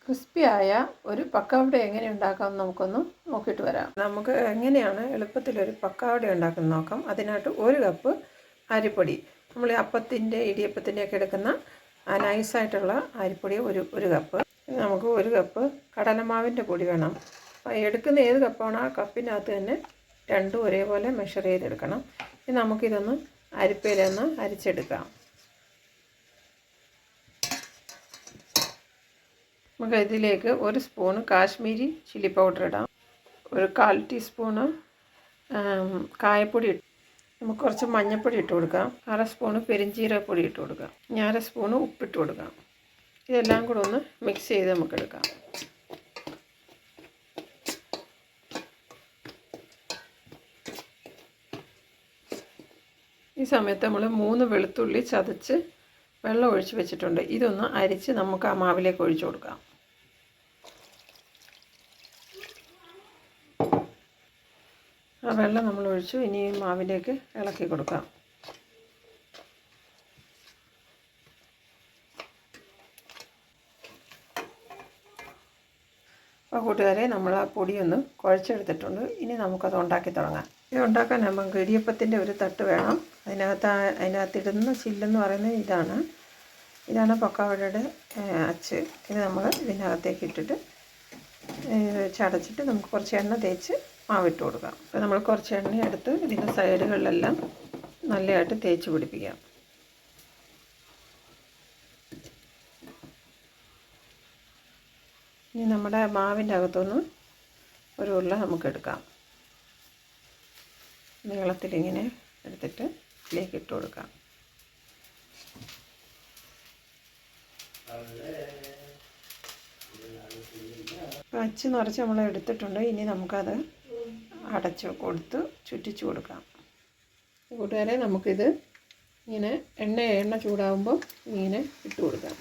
ക്രിസ്പിയായ ഒരു പക്കവട എങ്ങനെ ഉണ്ടാക്കാമെന്ന് നമുക്കൊന്ന് നോക്കിയിട്ട് വരാം. നമുക്ക് എങ്ങനെയാണ് എളുപ്പത്തിലൊരു പക്കവട ഉണ്ടാക്കുന്നത് നോക്കാം. അതിനായിട്ട് 1 കപ്പ് അരിപ്പൊടി, നമ്മൾ അപ്പത്തിൻ്റെ ഇടിയപ്പത്തിൻ്റെ ഒക്കെ എടുക്കുന്ന നൈസായിട്ടുള്ള അരിപ്പൊടി ഒരു കപ്പ്. നമുക്ക് 1 കപ്പ് കടലമാവിൻ്റെ പൊടി വേണം. അപ്പോൾ എടുക്കുന്ന ഏത് കപ്പാണോ ആ കപ്പിനകത്ത് തന്നെ രണ്ടും ഒരേപോലെ മെഷർ ചെയ്തെടുക്കണം. ഇനി നമുക്കിതൊന്ന് അരിപ്പയിലൊന്ന് അരിച്ചെടുക്കാം. നമുക്ക് ഇതിലേക്ക് 1 സ്പൂണ് കാശ്മീരി ചില്ലി പൗഡർ ഇടാം. 1/4 ടീസ്പൂണ് കായപ്പൊടി നമുക്ക് കുറച്ച് മഞ്ഞൾപ്പൊടി ഇട്ട് കൊടുക്കാം. 1/2 സ്പൂണ് പെരിഞ്ജീരകപ്പൊടി ഇട്ട് കൊടുക്കാം. 1/2 സ്പൂണ് ഉപ്പിട്ട് കൊടുക്കാം. ഇതെല്ലാം കൂടെ ഒന്ന് മിക്സ് ചെയ്ത് നമുക്ക് എടുക്കാം. ഈ സമയത്ത് നമ്മൾ 3 വെളുത്തുള്ളി ചതച്ച് വെള്ളം ഒഴിച്ച് വെച്ചിട്ടുണ്ട്. ഇതൊന്ന് അരിച്ച് നമുക്ക് ആ മാവിലേക്ക് ഒഴിച്ചു കൊടുക്കാം. ആ വെള്ളം നമ്മൾ ഒഴിച്ചു. ഇനി ഈ മാവിലേക്ക് ഇളക്കി കൊടുക്കാം. അപ്പോൾ കൂട്ടുകാരെ, നമ്മൾ ആ പൊടിയൊന്ന് കുഴച്ചെടുത്തിട്ടുണ്ട്. ഇനി നമുക്കത് ഉണ്ടാക്കി തുടങ്ങാം. ഇത് ഉണ്ടാക്കാൻ നമുക്ക് ഇടിയപ്പത്തിൻ്റെ ഒരു തട്ട് വേണം. അതിനകത്തിടുന്ന ചില്ലെന്ന് പറയുന്നത് ഇതാണ് പക്കവടയുടെ അച്ച്. ഇത് നമ്മൾ ഇതിനകത്തേക്ക് ഇട്ടിട്ട് ചടച്ചിട്ട് നമുക്ക് കുറച്ച് എണ്ണ തേച്ച് മാവിട്ട് കൊടുക്കാം. അപ്പോൾ നമ്മൾ കുറച്ച് എണ്ണ എടുത്ത് ഇതിൻ്റെ സൈഡുകളിലെല്ലാം നല്ലതായിട്ട് തേച്ച് പിടിപ്പിക്കാം. ഇനി നമ്മുടെ മാവിൻ്റെ അകത്തുനിന്ന് ഒരു ഉരുള നമുക്കെടുക്കാം. നീളത്തിലിങ്ങനെ എടുത്തിട്ട് ഇതിലേക്ക് ഇട്ട് കൊടുക്കാം. അച്ച് നിറച്ച് നമ്മൾ എടുത്തിട്ടുണ്ട്. ഇനി നമുക്കത് അടച്ച് കൊടുത്ത് ചുറ്റിച്ച് കൊടുക്കാം. കൂട്ടുകാരെ, നമുക്കിത് ഇങ്ങനെ എണ്ണ ചൂടാകുമ്പോൾ ഇങ്ങനെ ഇട്ട് കൊടുക്കാം.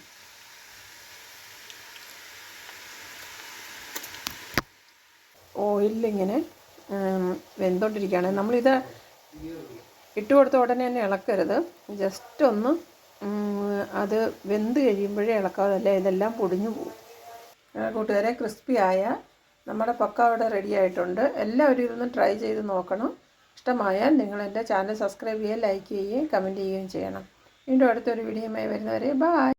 ഓയിലിങ്ങനെ വെന്തുകൊണ്ടിരിക്കുകയാണ്. നമ്മളിത് ഇട്ട് കൊടുത്ത ഉടനെ തന്നെ ഇളക്കരുത്. ജസ്റ്റ് ഒന്ന് അത് വെന്ത് കഴിയുമ്പോഴേ ഇളക്കാവതല്ലേ, ഇതെല്ലാം പൊടിഞ്ഞു പോകും. കൂട്ടുകാരെ, ക്രിസ്പിയായ നമ്മുടെ പക്കവട റെഡി ആയിട്ടുണ്ട്. എല്ലാവരും ഇതൊന്ന് ട്രൈ ചെയ്ത് നോക്കണം. ഇഷ്ടമായാൽ നിങ്ങൾ എൻ്റെ ചാനൽ സബ്സ്ക്രൈബ് ചെയ്യുകയും ലൈക്ക് ചെയ്യുകയും കമൻറ്റ് ചെയ്യുകയും ചെയ്യണം. വീണ്ടും അടുത്തൊരു വീഡിയോയുമായി വരുന്നവരെ ബൈ.